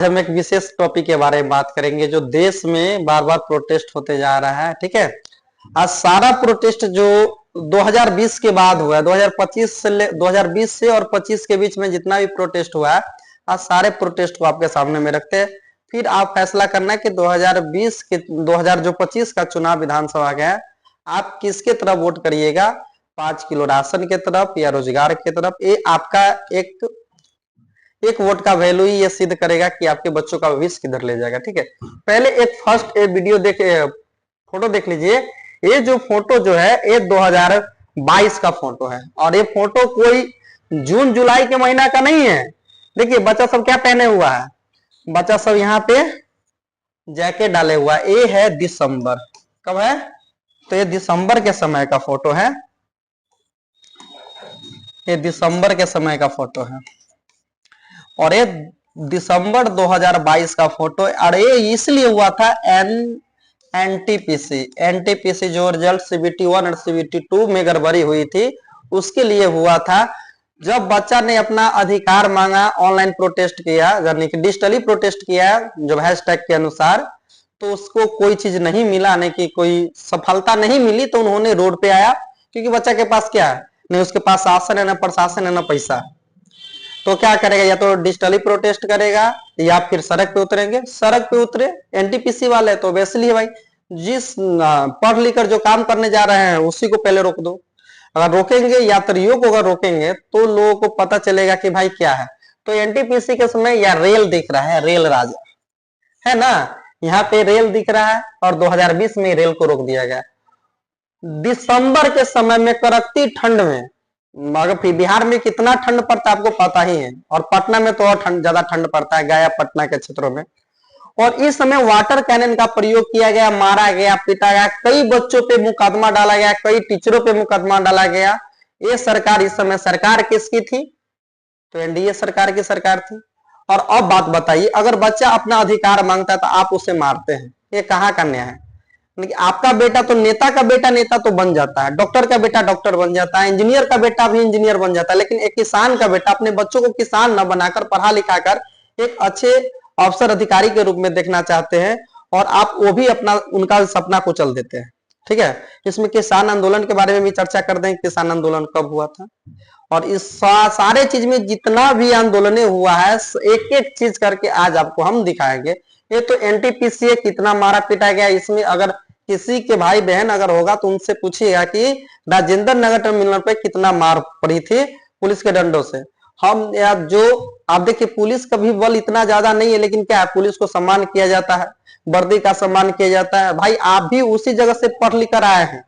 हम एक विशेष टॉपिक के बारे में बात करेंगे जो देश में बार बार प्रोटेस्ट होते जा रहा है। ठीक है, आज सारा प्रोटेस्ट जो 2020 के बाद हुआ है, 2025 से 2020 से और 25 के बीच में जितना भी प्रोटेस्ट हुआ है, आज सारे प्रोटेस्ट को आपके सामने में रखते हैं। फिर आप फैसला करना है कि 2020 के 2025 का चुनाव विधानसभा का है, आप किसके तरफ वोट करिएगा, 5 किलो राशन के तरफ या रोजगार के तरफ। ये आपका एक वोट का वैल्यू ही ये सिद्ध करेगा कि आपके बच्चों का भविष्य किधर ले जाएगा। ठीक है, पहले एक फर्स्ट वीडियो फोटो देख लीजिए। ये जो फोटो जो है ये 2022 का फोटो है और ये फोटो कोई जून जुलाई के महीना का नहीं है। देखिए बच्चा सब क्या पहने हुआ है, बच्चा सब यहाँ पे जैकेट डाले हुआ है। ये है दिसंबर, कब है तो ये दिसंबर के समय का फोटो है, ये दिसंबर के समय का फोटो है और ये दिसंबर 2022 का फोटो। और ये इसलिए हुआ था एनटीपीसी जो रिजल्ट CBT 1 और CBT 2 में गड़बड़ी हुई थी उसके लिए हुआ था। जब बच्चा ने अपना अधिकार मांगा, ऑनलाइन प्रोटेस्ट किया, यानी कि डिजिटली प्रोटेस्ट किया जब हैशटैग के अनुसार, तो उसको कोई चीज नहीं मिला, यानी कि कोई सफलता नहीं मिली, तो उन्होंने रोड पे आया। क्योंकि बच्चा के पास क्या है, नहीं उसके पास शासन है, ना प्रशासन है, ना पैसा। तो क्या करेगा, या तो डिजिटली प्रोटेस्ट करेगा या फिर सड़क पे उतरेंगे। सड़क पे उतरे एनटीपीसी वाले तो वैसे ही भाई, जिस पढ़ लिख कर जो काम करने जा रहे हैं उसी को पहले रोक दो। अगर रोकेंगे, यात्रियों को अगर रोकेंगे तो लोगों को पता चलेगा कि भाई क्या है। तो एनटीपीसी के समय या रेल दिख रहा है, रेल राजा है ना, यहाँ पे रेल दिख रहा है और 2020 में रेल को रोक दिया गया। दिसंबर के समय में कड़कती ठंड में, मगर फिर बिहार में कितना ठंड पड़ता है आपको पता ही है, और पटना में तो और ज्यादा ठंड पड़ता है, गया पटना के क्षेत्रों में। और इस समय वाटर कैनन का प्रयोग किया गया, मारा गया, पीटा गया, कई बच्चों पे मुकदमा डाला गया, कई टीचरों पे मुकदमा डाला गया। ये सरकार, इस समय सरकार किसकी थी, तो एनडीए सरकार की सरकार थी। और अब बात बताइए, अगर बच्चा अपना अधिकार मांगता है तो आप उसे मारते हैं, ये कहाँ का न्याय है। आपका बेटा तो नेता का बेटा नेता तो बन जाता है, डॉक्टर का बेटा डॉक्टर बन जाता है, इंजीनियर का बेटा भी इंजीनियर बन जाता है, लेकिन एक किसान का बेटा अपने बच्चों को किसान न बनाकर पढ़ा लिखा कर एक अच्छे अफसर अधिकारी के रूप में देखना चाहते हैं, और आप वो भी अपना उनका सपना कुचल देते हैं। ठीक है, इसमें किसान आंदोलन के बारे में भी चर्चा कर दें, किसान आंदोलन कब हुआ था, और इस सारे चीज में जितना भी आंदोलने हुआ है एक एक चीज करके आज आपको हम दिखाएंगे। ये तो एनटीपीसी कितना मारा पीटा गया, इसमें अगर किसी के भाई बहन अगर होगा तो उनसे पूछिएगा कि राजेंद्र नगर टर्मिनल पे कितना मार पड़ी थी पुलिस के डंडों से। हम जो आप देखिए, पुलिस का भी बल इतना ज्यादा नहीं है, लेकिन क्या है, पुलिस को सम्मान किया जाता है, वर्दी का सम्मान किया जाता है। भाई आप भी उसी जगह से पढ़ लिख कर आए हैं,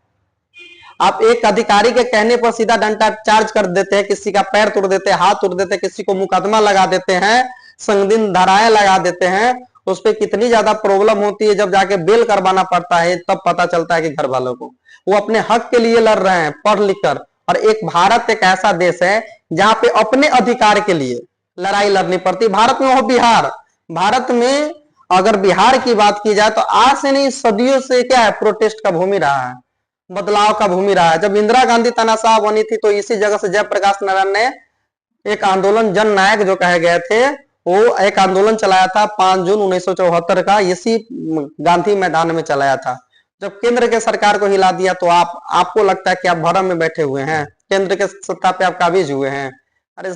आप एक अधिकारी के कहने पर सीधा डंडा चार्ज कर देते हैं, किसी का पैर तोड़ देते हैं, हाथ तोड़ देते हैं, किसी को मुकदमा लगा देते हैं, संगीन धाराएं लगा देते हैं। उस पर कितनी ज्यादा प्रॉब्लम होती है, जब जाके बेल करवाना पड़ता है तब पता चलता है कि घर वालों को वो अपने हक के लिए लड़ रहे हैं पढ़ लिख कर। और एक भारत एक ऐसा देश है जहां पे अपने अधिकार के लिए लड़ाई लड़नी पड़ती। भारत में हो बिहार, भारत में अगर बिहार की बात की जाए तो आज से नहीं सदियों से क्या है, प्रोटेस्ट का भूमि रहा है, बदलाव का भूमि रहा है। जब इंदिरा गांधी तानाशाह बनी थी तो इसी जगह से जयप्रकाश नारायण ने एक आंदोलन, जन नायक जो कहे गए थे, वो एक आंदोलन चलाया था 5 जून 1974 का, इसी गांधी मैदान में चलाया था। जब केंद्र के सरकार को हिला दिया तो आपको लगता है कि आप भरम में बैठे हुए हैं, केंद्र के सत्ता पे आप काबिज हुए हैं। अरे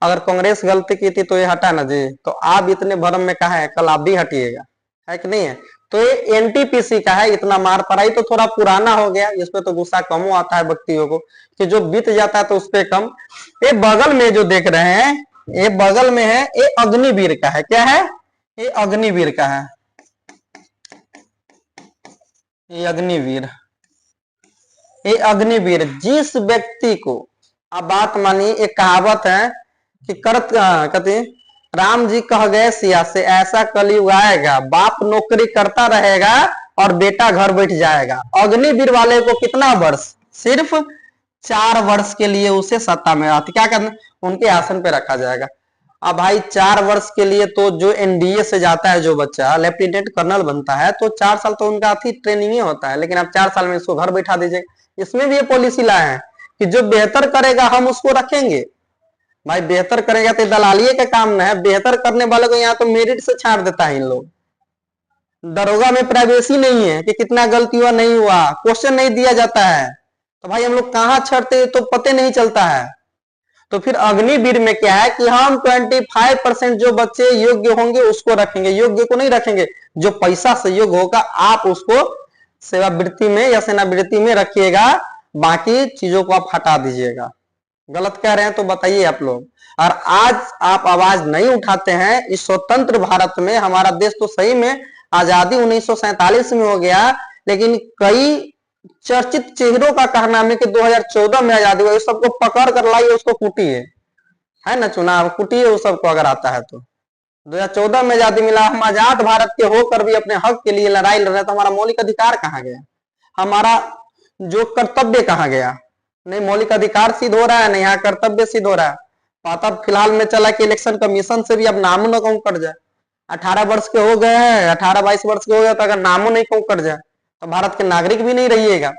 अगर कांग्रेस गलती की थी तो ये हटा ना जी, तो आप इतने भरम में कहा है, कल आप भी हटिएगा, है कि नहीं है। तो ये एनटीपीसी का है, इतना मार पड़ाई तो थोड़ा पुराना हो गया, इसमें तो गुस्सा कम आता है व्यक्तियों को कि जो बीत जाता है तो उस पर कम। ये बगल में जो देख रहे हैं, ये बगल में है, ये अग्निवीर का है। क्या है, ये अग्निवीर का है, ये अग्निवीर। ये अग्निवीर जिस व्यक्ति को, आप बात मानिए, एक कहावत है कि कहते राम जी कह गए सिया से, ऐसा कलयुग आएगा, बाप नौकरी करता रहेगा और बेटा घर बैठ जाएगा। अग्निवीर वाले को कितना वर्ष, सिर्फ 4 वर्ष के लिए उसे सत्ता में क्या करना, उनके आसन पे रखा जाएगा। अब भाई 4 वर्ष के लिए तो जो एनडीए से जाता है जो बच्चा लेफ्टिनेंट कर्नल बनता है तो 4 साल तो उनका ट्रेनिंग ही होता है, लेकिन आप 4 साल में इसको घर बैठा दीजिए। इसमें भी ये पॉलिसी लाए हैं कि जो बेहतर करेगा हम उसको रखेंगे, भाई बेहतर करेगा तो दलालिए का काम ना है, बेहतर करने वाले को यहाँ तो मेरिट से छाट देता है इन लोग। दरोगा में प्राइवेसी नहीं है कि कितना गलती हुआ नहीं हुआ, क्वेश्चन नहीं दिया जाता है, तो भाई हम लोग कहाँ छाटते तो पते नहीं चलता है। तो फिर अग्निवीर में क्या है कि हम 25% जो बच्चे योग्य होंगे उसको रखेंगे, योग्य को नहीं रखेंगे। जो पैसा से योग्य होगा आप उसको सेवावृत्ति में या सेनावृत्ति में रखिएगा, बाकी चीजों को आप हटा दीजिएगा। गलत कह रहे हैं तो बताइए आप लोग। और आज आप आवाज नहीं उठाते हैं इस स्वतंत्र भारत में। हमारा देश तो सही में आजादी 1947 में हो गया, लेकिन कई चर्चित चेहरों का कहना है कि 2014 में आजादी हुई, सबको पकड़ कर लाइए, उसको कूटिए, है ना, चुनाव कूटिए उस सबको अगर आता है तो। 2014 में आजादी मिला, हम आजाद भारत के होकर भी अपने हक के लिए लड़ाई लड़ रहे, तो हमारा मौलिक अधिकार कहाँ गया, हमारा जो कर्तव्य कहाँ गया। नहीं मौलिक अधिकार सिद्ध हो रहा है, नहीं यहाँ कर्तव्य सिद्ध हो रहा है। पता फिलहाल में चला कि इलेक्शन कमीशन से भी अब नामो न कहूं कट जाए। 18 वर्ष के हो गए हैं, 18-22 वर्ष के हो गए, तो अगर नामो नहीं कहूं कट जाए तो भारत के नागरिक भी नहीं रहिएगा।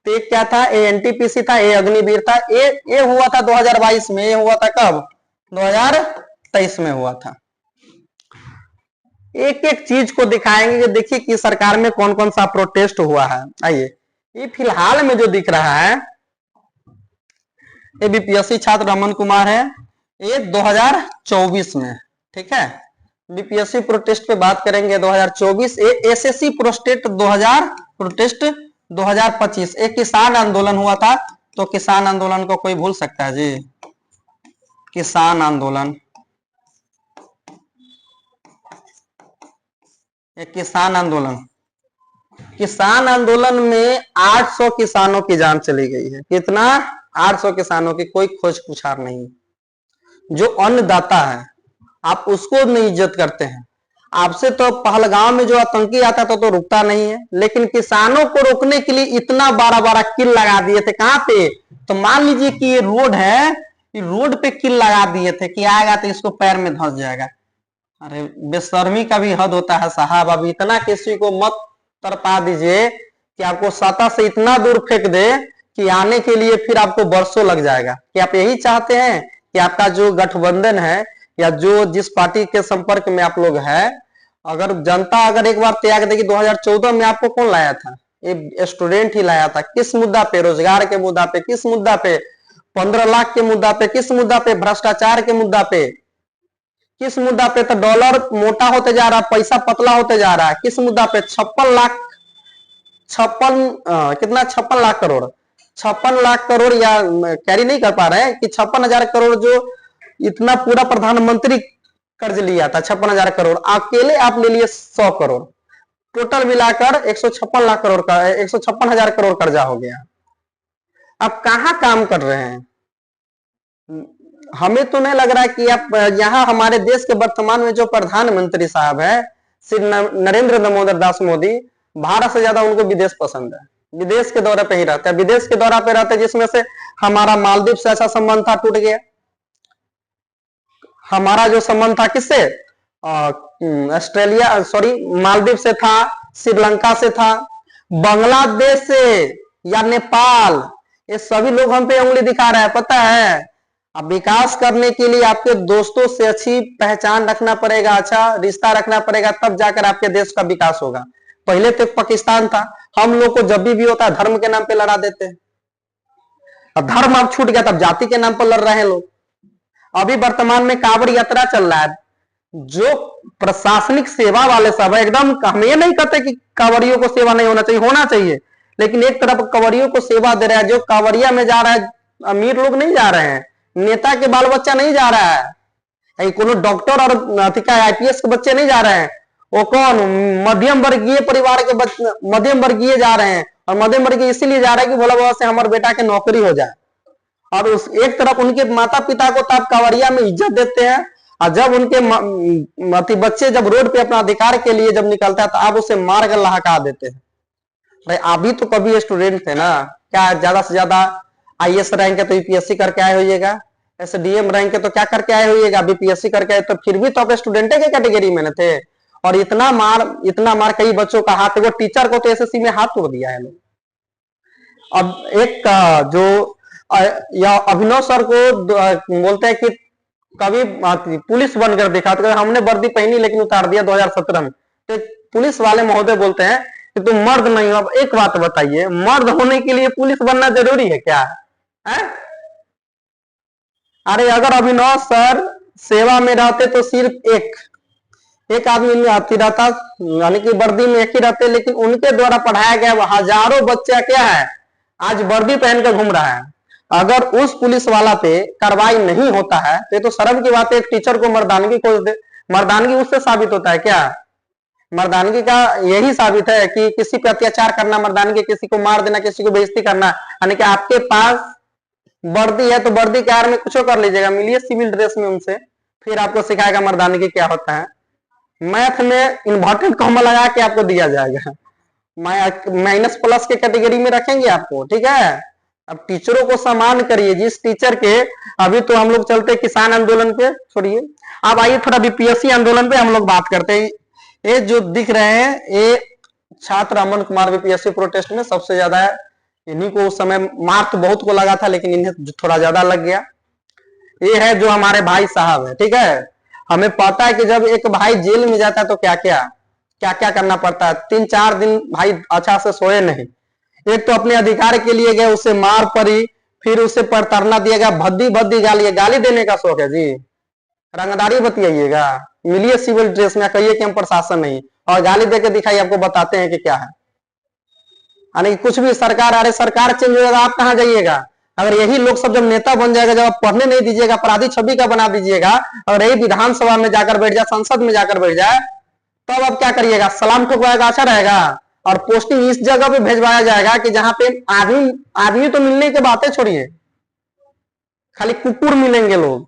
तो एक क्या था, ए एनटीपीसी था, ए अग्निवीर था, ये हुआ था 2022 में। ये हुआ था कब, 2023 में हुआ था। एक एक चीज को दिखाएंगे कि देखिए कि सरकार में कौन कौन सा प्रोटेस्ट हुआ है। आइए, ये फिलहाल में जो दिख रहा है, ये बीपीएससी छात्र रमन कुमार है, ये 2024 में, ठीक है। बीपीएससी प्रोटेस्ट पे बात करेंगे 2024। SSC protest 2025। एक किसान आंदोलन हुआ था, तो किसान आंदोलन को कोई भूल सकता है जी, किसान आंदोलन, एक किसान आंदोलन, किसान आंदोलन में 800 किसानों की जान चली गई है। कितना, 800 किसानों की, कोई खोज पुछार नहीं। जो अन्नदाता है आप उसको नहीं इज्जत करते हैं। आपसे तो पहलगांव में जो आतंकी आता था तो रुकता नहीं है, लेकिन किसानों को रोकने के लिए इतना 12-12 किल लगा दिए थे। कहां पे, तो मान लीजिए कि ये रोड है, ये रोड पे किल लगा दिए थे कि आएगा तो इसको पैर में धंस जाएगा। अरे बेशर्मी का भी हद होता है साहब। अब इतना किसी को मत तरपा दीजिए कि आपको सतह से इतना दूर फेंक दे कि आने के लिए फिर आपको बरसों लग जाएगा। कि आप यही चाहते हैं कि आपका जो गठबंधन है या जो जिस पार्टी के संपर्क में आप लोग हैं, अगर जनता अगर एक बार त्याग देगी, 2014 में आपको कौन लाया था, ये स्टूडेंट ही लाया था। किस मुद्दा पे, रोजगार के मुद्दा पे, किस मुद्दा पे, 15 लाख के मुद्दा पे, किस मुद्दा पे, भ्रष्टाचार के मुद्दा पे, किस मुद्दा पे, तो डॉलर मोटा होते जा रहा है, पैसा पतला होते जा रहा है, किस मुद्दा पे, 56 लाख कितना, 56 लाख करोड़, 56 लाख करोड़ या कैरी नहीं कर पा रहे हैं कि 56,000 करोड़ जो इतना पूरा प्रधानमंत्री कर्ज लिया था, 56,000 करोड़, अकेले आप ले लिए 100 करोड़, टोटल मिलाकर 156 लाख करोड़ का, 156,000 करोड़ कर्जा हो गया। आप कहां काम कर रहे हैं, हमें तो नहीं लग रहा है कि आप यहाँ हमारे देश के वर्तमान में जो प्रधानमंत्री साहब है श्री नरेंद्र दामोदर दास मोदी, भारत से ज्यादा उनको विदेश पसंद है। विदेश के दौरे पे ही रहते हैं, विदेश के दौरा पे रहते हैं, जिसमें से हमारा मालदीव से ऐसा संबंध था, टूट गया। हमारा जो संबंध था किससे, ऑस्ट्रेलिया, सॉरी मालदीव से था, श्रीलंका से था, बांग्लादेश से या नेपाल, ये सभी लोग हम पे उंगली दिखा रहे हैं। पता है, अब विकास करने के लिए आपके दोस्तों से अच्छी पहचान रखना पड़ेगा, अच्छा रिश्ता रखना पड़ेगा, तब जाकर आपके देश का विकास होगा। पहले तो पाकिस्तान था, हम लोग को जब भी होता है धर्म के नाम पे लड़ा देते हैं। अब धर्म अब छूट गया, तब जाति के नाम पर लड़ रहे हैं लोग। अभी वर्तमान में कांवड़ यात्रा चल रहा है, जो प्रशासनिक सेवा वाले सब है, एकदम हम ये नहीं कहते कि कांवड़ियों को सेवा नहीं होना चाहिए, होना चाहिए, लेकिन एक तरफ कांवड़ियों को सेवा दे रहा है। जो कांवड़िया में जा रहा है, अमीर लोग नहीं जा रहे हैं, नेता के बाल बच्चा नहीं जा रहा है, कोनो डॉक्टर और आईपीएस के बच्चे नहीं जा रहे हैं, वो कौन, मध्यम वर्गीय परिवार के बच्चे, मध्यम वर्गीय जा रहे हैं। और मध्यम वर्गीय इसीलिए जा रहे हैं कि भोला बाबा से हमारे बेटा के नौकरी हो जाए। और उस एक तरफ उनके माता पिता को तो आप कांवड़िया में इज्जत देते हैं, और जब उनके बच्चे जब रोड पे अपना अधिकार के लिए जब निकलता है तो आप उसे मार कर लहका देते हैं। भाई अभी तो कभी स्टूडेंट थे ना, क्या ज्यादा से ज्यादा आईएएस रैंक है तो यूपीएससी करके आए होइएगा, एसडीएम रैंक है तो क्या करके आए होइएगा, बीपीएससी करके आए, तो फिर भी तो आप स्टूडेंट के कैटेगरी में न थे। और इतना मार कई बच्चों का हाथ, वो टीचर को तो एसएससी में हाथ तोड़ दिया है लोग। अब एक जो या अभिनव सर को बोलते हैं कि कभी पुलिस बनकर दिखा, तो हमने वर्दी पहनी लेकिन उतार दिया 2017 में। तो पुलिस वाले महोदय बोलते हैं कि तुम मर्द नहीं हो। अब एक बात बताइए, मर्द होने के लिए पुलिस बनना जरूरी है क्या है? अरे अगर अभिनव सर सेवा में रहते तो सिर्फ एक आदमी में हाथी रहता, यानी कि वर्दी में एक ही रहते, लेकिन उनके द्वारा पढ़ाया गया हजारों बच्चा क्या है आज वर्दी पहनकर घूम रहा है। अगर उस पुलिस वाला पे कार्रवाई नहीं होता है तो ये तो शर्म की बात है। एक टीचर को मर्दानगी खोज दे, मर्दानगी उससे साबित होता है क्या? मर्दानगी का यही साबित है कि किसी पे अत्याचार करना मर्दानगी, किसी को मार देना, किसी को बेइज्जती करना। यानी कि आपके पास वर्दी है तो वर्दी के आड़ में कुछ कर लीजिएगा, मिलिए सिविल ड्रेस में उनसे, फिर आपको सिखाएगा मर्दानगी क्या होता है। मैथ में इन्वर्टेड कॉमा लगा के आपको दिया जाएगा, माइनस प्लस के कैटेगरी में रखेंगे आपको, ठीक है। अब टीचरों को सम्मान करिए। जिस टीचर के, अभी तो हम लोग चलते किसान आंदोलन पे, छोड़िए, अब आइए थोड़ा बीपीएससी आंदोलन पे हम लोग बात करते हैं। ये जो दिख रहे हैं ये छात्र अमन कुमार बीपीएससी प्रोटेस्ट में सबसे ज्यादा है। इन्हीं को उस समय मार तो बहुत को लगा था लेकिन इन्हें थोड़ा ज्यादा लग गया। ये है जो हमारे भाई साहब है, ठीक है। हमें पता है कि जब एक भाई जेल में जाता है तो क्या क्या करना पड़ता है। 3-4 दिन भाई अच्छा से सोए नहीं। एक तो अपने अधिकार के लिए गए, उसे मार पड़ी, फिर उसे प्रताड़ना दिया गया, भद्दी भद्दी गाली देने का शौक है जी। रंगदारी बतियाइएगा, मिलिए सिविल ड्रेस में, कहिए कि हम प्रशासन नहीं, और गाली देके दिखाइए, आपको बताते हैं कि क्या है। यानी कुछ भी सरकार, अरे सरकार चेंज हो जाएगा, आप कहां जाइएगा? अगर यही लोग सब जब नेता बन जाएगा, जब आप पढ़ने नहीं दीजिएगा, अपराधी छवि का बना दीजिएगा, और यही विधानसभा में जाकर बैठ जाए, संसद में जाकर बैठ जाए, तब तो अब क्या करिएगा? सलाम ठुकवाएगा, अच्छा रहेगा। और पोस्टिंग इस जगह पे भेजवाया जाएगा कि जहां पे आदमी तो मिलने की बातें छोड़िए, खाली कुकुर मिलेंगे लोग।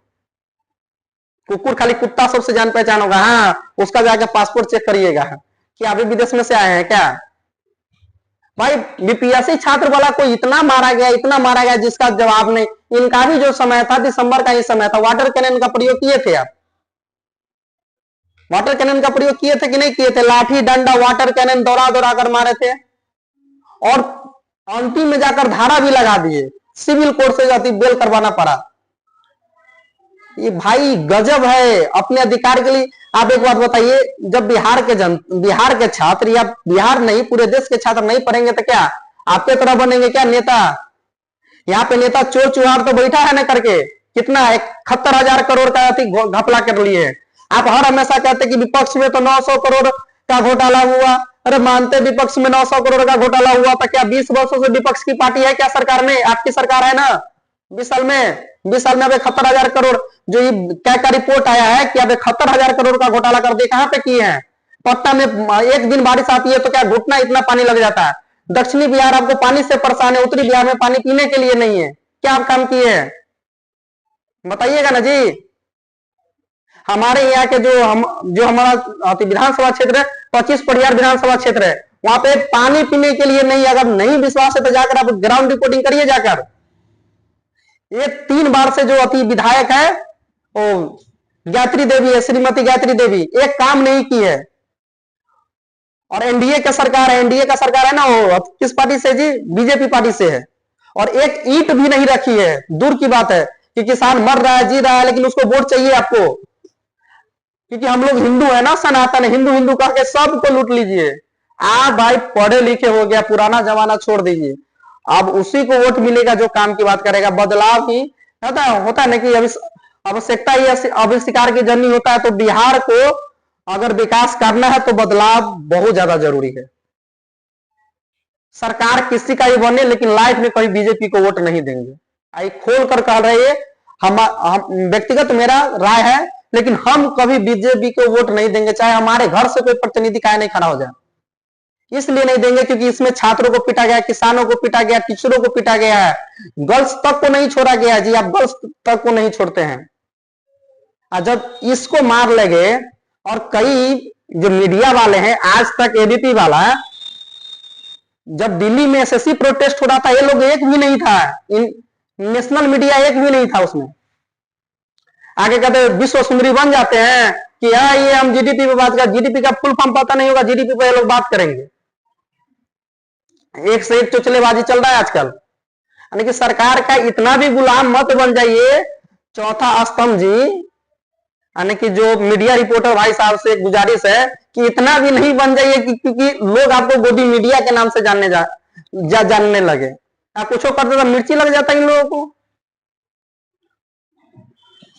कुकुर, खाली कुत्ता सबसे जान पहचान होगा। हाँ, उसका जाकर पासपोर्ट चेक करिएगा कि अभी विदेश में से आए हैं क्या। भाई बीपीएससी छात्र वाला को इतना मारा गया जिसका जवाब नहीं। इनका भी जो समय था, दिसंबर का ही समय था, वाटर कैनन का प्रयोग किए थे आप? वाटर कैनन का प्रयोग किए थे कि नहीं किए थे? लाठी डंडा वाटर कैनन दौड़ा दौड़ा कर मारे थे, और अंतिम में जाकर धारा भी लगा दिए, सिविल कोर्ट से जाती बेल करवाना पड़ा। ये भाई गजब है अपने अधिकार के लिए। आप एक बात बताइए, जब बिहार के छात्र, या बिहार नहीं पूरे देश के छात्र नहीं पढ़ेंगे तो क्या आपके तरह बनेंगे क्या नेता? यहाँ पे नेता चोर चुहार तो बैठा है ना करके, कितना 71,000 करोड़ का घपला कर लिए। आप हर हमेशा कहते कि विपक्ष में तो 900 करोड़ का घोटाला हुआ। अरे मानते विपक्ष में 900 करोड़ का घोटाला हुआ था क्या? 20 वर्षों से विपक्ष की पार्टी है क्या सरकार में? आपकी सरकार है ना। 20 साल में अब 71,000 करोड़, जो ये क्या का रिपोर्ट आया है कि अब 71,000 करोड़ का घोटाला कर दिया, कहां पे किए हैं? पटना में एक दिन बारिश आती है तो क्या घुटना इतना पानी लग जाता है। दक्षिणी बिहार आपको पानी से परेशान है, उत्तरी बिहार में पानी पीने के लिए नहीं है। क्या आप काम किए हैं बताइएगा ना जी। हमारे यहाँ के जो हमारा विधानसभा क्षेत्र है, 25 परिहार विधानसभा क्षेत्र है, वहां पे पानी पीने के लिए नहीं। अगर नहीं विश्वास है तो जाकर आप ग्राउंड रिपोर्टिंग करिए जाकर। ये 3 बार से जो अति विधायक है वो गायत्री देवी है, श्रीमती गायत्री देवी, एक काम नहीं की है। और एनडीए का सरकार है, एनडीए का सरकार है ना, वो किस पार्टी से जी? बीजेपी पार्टी से है। और एक ईंट भी नहीं रखी है। दूर की बात है कि किसान मर रहा है, जी रहा है, लेकिन उसको वोट चाहिए आपको, क्योंकि हम लोग हिंदू है ना, सनातन हिंदू हिंदू कह के सबको लूट लीजिए। आप भाई पढ़े लिखे हो गया, पुराना जमाना छोड़ दीजिए, अब उसी को वोट मिलेगा जो काम की बात करेगा। बदलाव ही होता है ना कि आवश्यकता ही आविष्कार की जननी होता है। तो बिहार को अगर विकास करना है तो बदलाव बहुत ज्यादा जरूरी है। सरकार किसी का ही बने लेकिन लाइफ में कभी बीजेपी को वोट नहीं देंगे। आई खोल कर कह रहे हैं, हम व्यक्तिगत मेरा राय है, लेकिन हम कभी बीजेपी को वोट नहीं देंगे, चाहे हमारे घर से कोई प्रतिनिधि काहे नहीं खड़ा हो जाए। इसलिए नहीं देंगे क्योंकि इसमें छात्रों को पीटा गया, किसानों को पीटा गया, टीचरों को पीटा गया है, गर्ल्स तक को नहीं छोड़ा गया जी। आप गर्ल्स तक को नहीं छोड़ते हैं। जब इसको मार लगे, और कई जो मीडिया वाले हैं, आज तक एबीपी वाला, जब दिल्ली में एसएससी प्रोटेस्ट हो रहा था, ये लोग एक भी नहीं था, नेशनल मीडिया एक भी नहीं था उसमें। आगे कहते विश्व सुंदरी बन जाते हैं कि हाँ ये हम जीडीपी पे बात कर, जीडीपी का फुल फॉर्म पता नहीं होगा, जीडीपी पे ये लोग बात करेंगे। एक से एक चुचलेबाजी चल रहा है आजकल। यानी कि सरकार का इतना भी गुलाम मत बन जाइए। चौथा स्तंभ जी, यानी कि जो मीडिया रिपोर्टर भाई साहब से एक गुजारिश है कि इतना भी नहीं बन जाइए कि क्योंकि लोग आपको गोदी मीडिया के नाम से जानने लगे। आप कुछ कर दो तो मिर्ची लग जाता है इन लोगों को।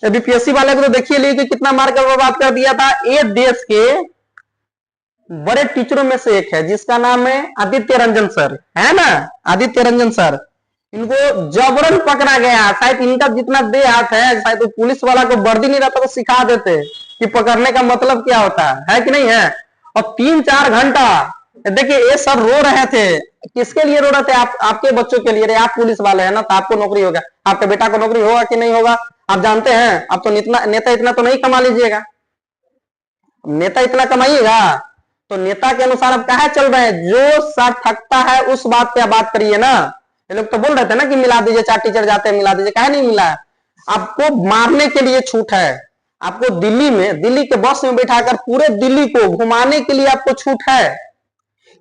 बीपीएससी वाले को तो देखिए लिए कि कितना मार कर बर्बाद कर दिया था। ये देश के बड़े टीचरों में से एक है जिसका नाम है आदित्य रंजन सर, है ना, आदित्य रंजन सर। इनको जबरन पकड़ा गया। शायद इनका जितना दे हाथ है, शायद तो पुलिस वाला को वर्दी नहीं रहता तो सिखा देते कि पकड़ने का मतलब क्या होता है कि नहीं है। और 3-4 घंटा देखिए ये सर रो रहे थे। किसके लिए रो रहे थे? आपके बच्चों के लिए। आप पुलिस वाले हैं ना, तो आपको नौकरी होगा, आपके बेटा को नौकरी होगा कि नहीं होगा आप जानते हैं। आप तो नेता इतना तो नहीं कमा लीजिएगा। नेता इतना कमाइएगा तो नेता के अनुसार आप कहा चल रहे हैं। जो सर थकता है उस बात पे आप बात करिए ना। ये लोग तो बोल रहे थे ना कि मिला दीजिए, 4 टीचर जाते हैं मिला दीजिए, कहा नहीं मिला। आपको मारने के लिए छूट है। आपको दिल्ली के बस में बैठाकर पूरे दिल्ली को घुमाने के लिए आपको छूट है।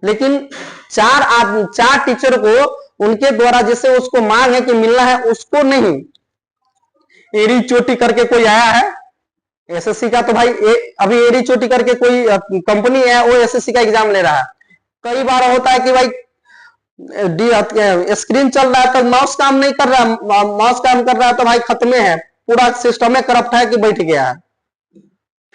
लेकिन 4 टीचर को उनके द्वारा जिसे उसको मांग है कि मिलना है उसको नहीं। एड़ी चोटी करके कोई आया है एसएससी का, तो भाई अभी एड़ी चोटी करके कोई कंपनी है वो एसएससी का एग्जाम ले रहा है। कई बार होता है कि भाई स्क्रीन चल रहा है तो माउस काम नहीं कर रहा, माउस काम कर रहा है तो भाई खत्मे है, पूरा सिस्टम में करप्ट है कि बैठ गया है।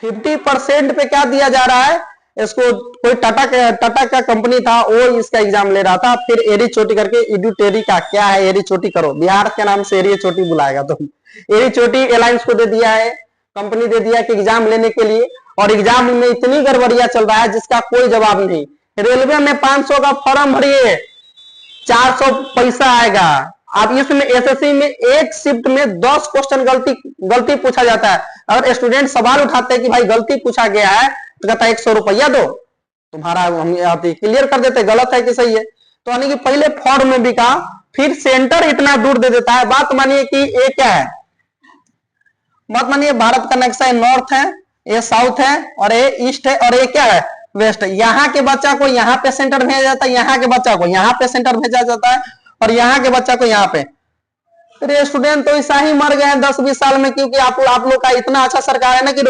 50% पे क्या दिया जा रहा है इसको। कोई टाटा का कंपनी था वो इसका एग्जाम ले रहा था। फिर एरी चोटी करके एडुटेरी का क्या है, एरी चोटी करो, बिहार के नाम से एरी चोटी बुलाएगा तुम। एरी चोटी एयरलाइंस को दे दिया है, कंपनी दे दिया कि एग्जाम लेने के लिए, और एग्जाम में इतनी गड़बड़ियां चल रहा है जिसका कोई जवाब नहीं। रेलवे में 500 का फॉर्म भरिए, 400 पैसा आएगा। अब इसमें एसएससी में एक शिफ्ट में 10 क्वेश्चन गलती पूछा जाता है। अगर स्टूडेंट सवाल उठाते हैं कि भाई गलती पूछा गया है तो कहता है 100 रुपया दो, तुम्हारा हम क्लियर कर देते, गलत है कि सही है। तो यानी कि पहले फॉर्म में बिका, फिर सेंटर इतना दूर दे देता है। बात मानिए कि ये क्या है, बात मानिए भारत का नक्शा नॉर्थ है, ये साउथ है, और ये ईस्ट है, और ये क्या है वेस्ट। यहाँ के बच्चा को यहाँ पे सेंटर भेजा जाता है, यहाँ के बच्चा को यहाँ पे सेंटर भेजा जाता है, और यहाँ के बच्चा को यहाँ पे। अरे स्टूडेंट तो ऐसा ही मर गए हैं 10-20 साल में, क्योंकि आप लोग का इतना अच्छा सरकार है ना कि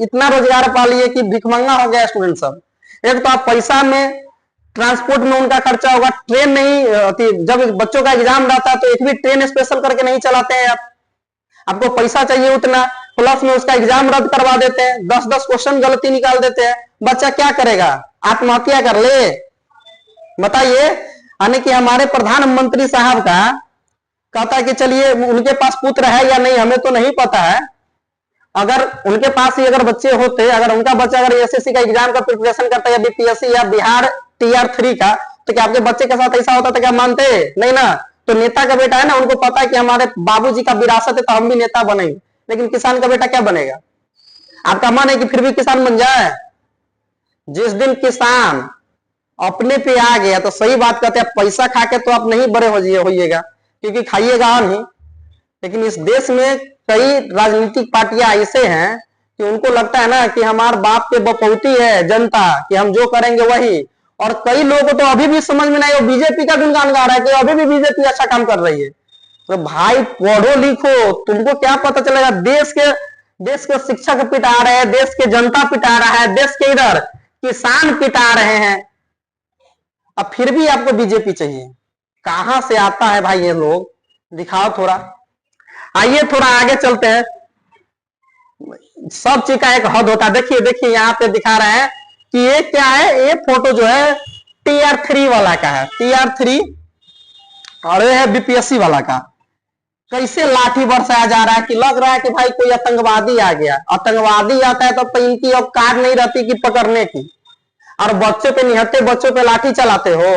इतना रोजगार पा लिए कि भिखमंगा हो गया स्टूडेंट सब। एक तो आप पैसा में, ट्रांसपोर्ट में उनका खर्चा होगा, ट्रेन नहीं, जब बच्चों का एग्जाम रहता है तो एक भी ट्रेन स्पेशल करके नहीं चलाते हैं आप। आपको पैसा चाहिए उतना, प्लस में उसका एग्जाम रद्द करवा देते हैं, 10-10 क्वेश्चन गलती निकाल देते हैं। बच्चा क्या करेगा? आत्महत्या कर ले? बताइए। यानी कि हमारे प्रधानमंत्री साहब का कहता है कि चलिए उनके पास पुत्र है या नहीं हमें तो नहीं पता है। अगर उनके पास ही अगर बच्चे होते, अगर उनका बच्चा अगर एसएससी का एग्जाम का प्रिपरेशन करता है या बीपीएससी या बिहार TR3 का, तो क्या आपके बच्चे के साथ ऐसा होता था? क्या मानते? नहीं ना। तो नेता का बेटा है ना, उनको पता है कि हमारे बाबूजी का विरासत है तो हम भी नेता बनेंगे। लेकिन किसान का बेटा क्या बनेगा? आपका मन है कि फिर भी किसान बन जाए? जिस दिन किसान अपने पे आ गया तो सही बात कहते हैं, पैसा खा के तो आप नहीं बड़े होइएगा, क्योंकि खाइएगा नहीं। लेकिन इस देश में कई राजनीतिक पार्टियां ऐसे हैं कि उनको लगता है ना कि हमारे बाप के बपौती है जनता, कि हम जो करेंगे वही। और कई लोगों को तो अभी भी समझ में नहीं, वो बीजेपी का गुणगान गा रहा है कि अभी भी बीजेपी अच्छा काम कर रही है। तो भाई पढ़ो लिखो, तुमको क्या पता चलेगा? देश के शिक्षक पिटा रहे हैं, देश के जनता पिटा रहा है, देश के इधर किसान पिटा रहे हैं, अब फिर भी आपको बीजेपी चाहिए। कहां से आता है भाई ये लोग? दिखाओ थोड़ा। आइए थोड़ा आगे चलते हैं। सब चीज का एक हद होता है। देखिए यहाँ पे दिखा रहे हैं कि ये क्या है, ये फोटो जो है TR3 वाला का है, TR3, और ये है बीपीएससी वाला का। कैसे लाठी बरसाया जा रहा है कि लग रहा है कि भाई कोई आतंकवादी आ गया। आतंकवादी आता है तो इनकी औकात नहीं रहती कि पकड़ने की, और बच्चों पे, निहत्ते बच्चों पे लाठी चलाते हो।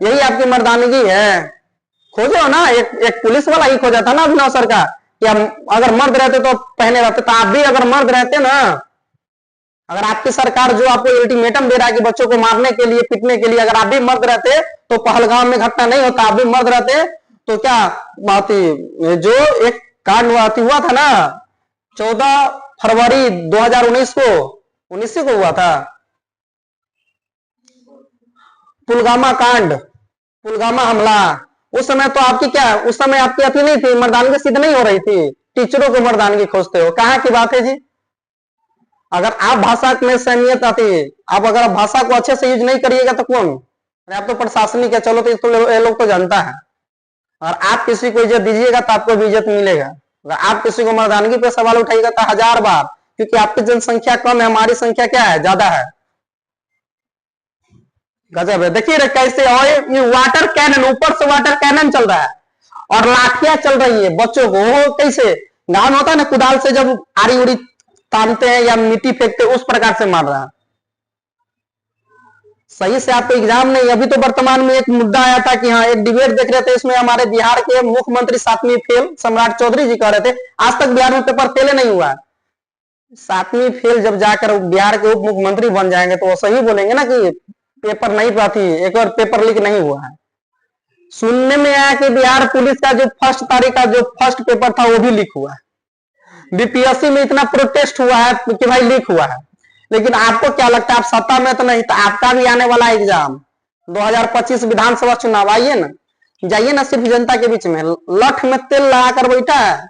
यही आपकी मर्दानगी है? खोजो ना, एक पुलिस वाला ही खोजा था ना अभिनव सर का, कि अगर मर्द रहते तो पहने रहते। तो आप भी अगर मर्द रहते ना, अगर आपकी सरकार जो आपको अल्टीमेटम दे रहा है कि बच्चों को मारने के लिए, पीटने के लिए, अगर आप भी मर्द रहते तो पहलगाम में घटना नहीं होता। आप भी मर्द रहते तो क्या बात, जो एक कांड हुआ था ना 14 फरवरी 2019 को, 19 को हुआ था पुलवामा कांड, पुलवामा हमला। उस समय तो आपकी क्या, उस समय आपकी अथी नहीं थी, मर्दानगी सिद्ध नहीं हो रही थी। टीचरों को मर्दानगी खोजते हो, कहाँ की बात है जी? अगर आप भाषा में सहमियत आती है, आप अगर आप भाषा को अच्छे से यूज नहीं करिएगा तो कौन? आप तो प्रशासनिक है, चलो तो ये लोग तो जानता है। और आप किसी को इज्जत दीजिएगा तो आपको भी इज्जत मिलेगा। अगर आप किसी को मर्दानगी पे सवाल उठाइएगा तो 1000 बार, क्योंकि आपकी जनसंख्या कम है, हमारी संख्या क्या है, ज्यादा है। गजब है। देखिए कैसे, और ये वाटर कैनन, ऊपर से वाटर कैनन चल रहा है और लाठियां चल रही है बच्चों को। वो कैसे गांव में होता है ना, कुदाल से जब आड़ी उड़ी तानते हैं या मिट्टी फेंकते हैं, उस प्रकार से मार रहा है। सही से आपको एग्जाम नहीं। अभी तो वर्तमान में एक मुद्दा आया था कि हाँ, एक डिबेट देख रहे थे, इसमें हमारे बिहार के मुख्यमंत्री 7वीं फेल सम्राट चौधरी जी कह रहे थे आज तक बिहार में पेपर फेल नहीं हुआ। 7वीं फेल जब जाकर बिहार के उप मुख्यमंत्री बन जाएंगे तो वो सही बोलेंगे ना कि पेपर नहीं पाती, एक और पेपर लीक नहीं हुआ है। सुनने में आया कि बिहार पुलिस का जो फर्स्ट तारीख का जो फर्स्ट पेपर था वो भी लीक हुआ है। बीपीएससी में इतना प्रोटेस्ट हुआ है कि भाई लीक हुआ है। लेकिन आपको क्या लगता है, आप सत्ता में तो नहीं, तो आपका भी आने वाला एग्जाम 2025 विधानसभा चुनाव, आइए ना, जाइए ना, सिर्फ जनता के बीच में लठ में तेल लगाकर बैठा है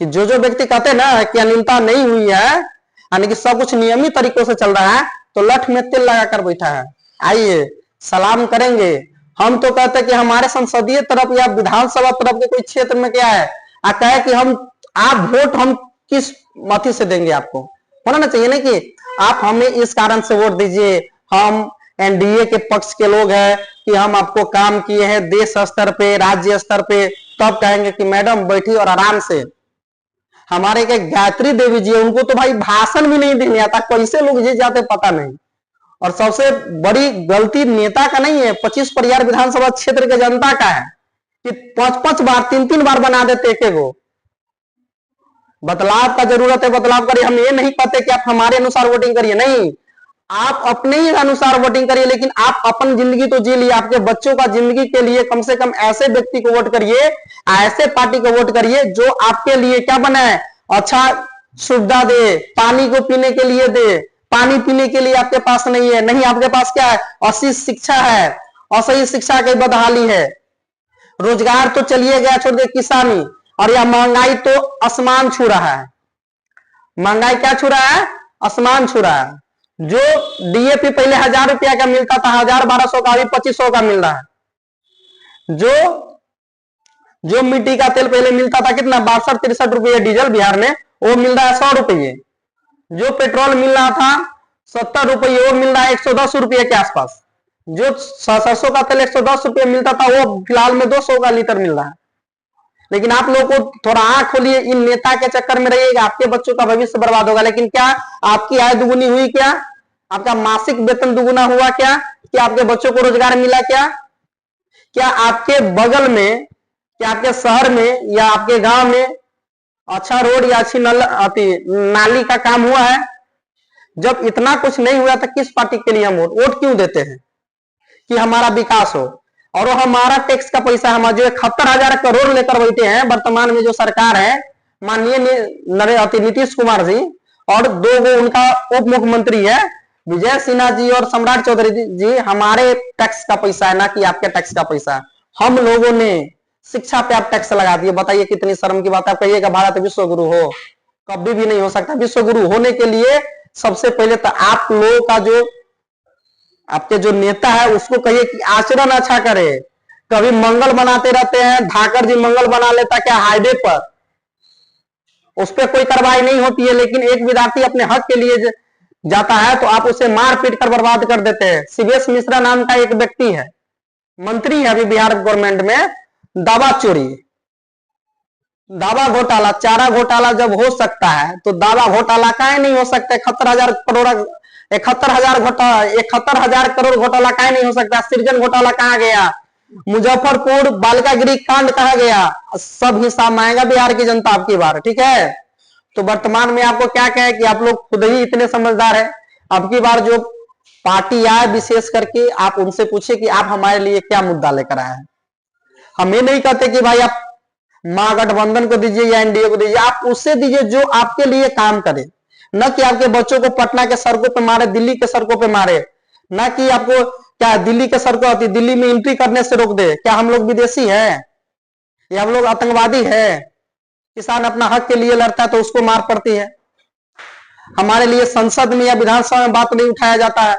कि जो व्यक्ति कहते हैं ना कि अनियमितता नहीं हुई है, यानी कि सब कुछ नियमित तरीकों से चल रहा है, तो लठ में तेल लगाकर बैठा है। आइए सलाम करेंगे। हम तो कहते हैं कि हमारे संसदीय तरफ या विधानसभा तरफ के कोई क्षेत्र में क्या है, कहे कि हम आप वोट हम किस मति से देंगे, आपको होना चाहिए ना कि आप हमें इस कारण से वोट दीजिए, हम एनडीए के पक्ष के लोग हैं कि हम आपको काम किए हैं देश स्तर पे, राज्य स्तर पे, तब कहेंगे कि मैडम बैठी और आराम से। हमारे के गायत्री देवी जी, उनको तो भाई भाषण भी नहीं देने आता, कैसे लोग जीत जाते पता नहीं। और सबसे बड़ी गलती नेता का नहीं है, 25 परिवार विधानसभा क्षेत्र के जनता का है कि 5-5 बार 3-3 बार बना देते एक को। बदलाव का जरूरत है, बदलाव करिए। हम ये नहीं कहते कि आप हमारे अनुसार वोटिंग करिए, नहीं, आप अपने ही अनुसार वोटिंग करिए, लेकिन आप अपनी जिंदगी तो जी लिए, आपके बच्चों का जिंदगी के लिए कम से कम ऐसे व्यक्ति को वोट करिए, ऐसे पार्टी को वोट करिए जो आपके लिए क्या बनाए, अच्छा सुविधा दे, पानी को पीने के लिए दे। पानी पीने के लिए आपके पास नहीं है, नहीं, आपके पास क्या है, अच्छी शिक्षा है, असही शिक्षा की बदहाली है, रोजगार तो चलिए गया, छोड़ दे किसानी, और यह महंगाई तो आसमान छू रहा है। महंगाई क्या छू रहा है, आसमान छू रहा है। जो डीएपी पहले 1000 रुपया का मिलता था, 1000-1200 का, अभी 2500 का मिल रहा है। जो मिट्टी का तेल पहले मिलता था कितना, 62-63 रुपये डीजल बिहार में, वो मिल रहा है 100 रुपये। जो पेट्रोल मिल रहा था 70 रुपये, वो मिल रहा है 110 रुपये के आसपास। जो सरसों का तेल 110 रुपये मिलता था, वो फिलहाल में 200 का लीटर मिल रहा है। लेकिन आप लोगों को थोड़ा आंख खोलिए, इन नेता के चक्कर में रहिएगा, आपके बच्चों का भविष्य बर्बाद होगा। लेकिन क्या आपकी आय दुगुनी हुई, क्या आपका मासिक वेतन दुगुना हुआ, क्या आपके बच्चों को रोजगार मिला, क्या आपके बगल में, क्या आपके शहर में या आपके गांव में अच्छा रोड या अच्छी नाली का काम हुआ है? जब इतना कुछ नहीं हुआ तो किस पार्टी के लिए हम वोट क्यों देते हैं? कि हमारा विकास हो, और हमारा टैक्स का पैसा, हम जो 71,000 करोड़ लेकर बैठे हैं वर्तमान में जो सरकार है, माननीय नीतीश कुमार जी, और 2 उनका उप मुख्यमंत्री है विजय सिन्हा जी और सम्राट चौधरी जी, हमारे टैक्स का पैसा है, ना कि आपके टैक्स का पैसा। हम लोगों ने शिक्षा पे आप टैक्स लगा दिए, बताइए कितनी शर्म की बात है। आप कहिएगा भारत विश्व गुरु हो, कभी भी नहीं हो सकता। विश्व गुरु होने के लिए सबसे पहले तो आप लोगों का जो आपके जो नेता है उसको कहिए कि आचरण अच्छा करे। कभी मंगल बनाते रहते हैं, धाकर जी मंगल बना लेता क्या हाईवे पर, उस पर कोई कार्रवाई नहीं होती है। लेकिन एक विद्यार्थी अपने हक के लिए जाता है तो आप उसे मार पीट कर बर्बाद कर देते हैं। सीबीएस मिश्रा नाम का एक व्यक्ति है, मंत्री है अभी बिहार गवर्नमेंट में, दावा चोरी, दावा घोटाला, चारा घोटाला जब हो सकता है तो दावा घोटाला काहे नहीं हो सकता? 71,000 करोड़ 71,000 करोड़ घोटाला काहे नहीं हो सकता? सृजन घोटाला कहाँ गया? मुजफ्फरपुर बालिका गृह कांड कहाँ गया? सब हिसाब मांगेगा बिहार की जनता आपकी बार, ठीक है? तो वर्तमान में आपको क्या कहे कि आप लोग खुद ही इतने समझदार है। अब की बार जो पार्टी आए विशेष करके, आप उनसे पूछिए कि आप हमारे लिए क्या मुद्दा लेकर आए हैं। हम ये नहीं कहते कि भाई आप महागठबंधन को दीजिए या एनडीए को दीजिए, आप उससे दीजिए जो आपके लिए काम करे, न कि आपके बच्चों को पटना के सड़कों पे मारे, दिल्ली के सड़कों पे मारे, न कि आपको क्या दिल्ली के सड़कों आती, दिल्ली में एंट्री करने से रोक दे। क्या हम लोग विदेशी है या हम लोग आतंकवादी है? किसान अपना हक के लिए लड़ता है तो उसको मार पड़ती है। हमारे लिए संसद में या विधानसभा में बात नहीं उठाया जाता है,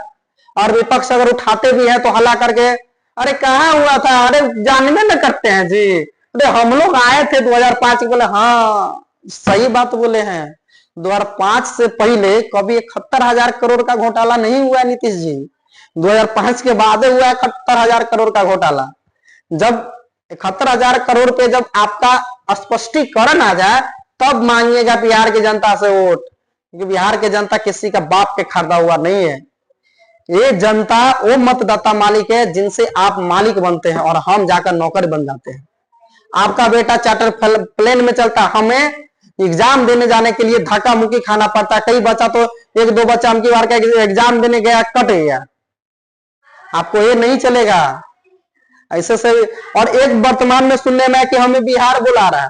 और विपक्ष अगर उठाते भी है तो हल्ला करके अरे कहाँ हुआ था, अरे जानने न करते हैं जी, अरे हम लोग आए थे 2005 के। बोले हाँ सही बात बोले हैं, 2005 से पहले कभी 71,000 करोड़ का घोटाला नहीं हुआ है नीतीश जी, 2005 के बाद हुआ 71,000 करोड़ का घोटाला। जब 71,000 करोड़ पे जब आपका स्पष्टीकरण आ जाए तब मांगिएगा बिहार की जनता से वोट, क्योंकि बिहार की जनता किसी का बाप के खरीदा हुआ नहीं है। ये जनता वो मतदाता मालिक है जिनसे आप मालिक बनते हैं और हम जाकर नौकर बन जाते हैं। आपका बेटा चार्टर प्लेन में चलता, हमें एग्जाम देने जाने के लिए धक्का मुक्की खाना पड़ता है। कई बच्चा तो एक दो बच्चा हम की बार का एग्जाम देने गया कट गया। आपको ये नहीं चलेगा ऐसे से। और एक वर्तमान में सुनने में कि हमें बिहार बुला रहा है,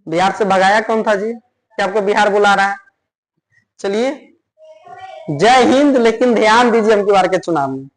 बिहार से भगाया कौन था जी कि आपको बिहार बुला रहा है? चलिए जय हिंद, लेकिन ध्यान दीजिए हम की बार के चुनाव में।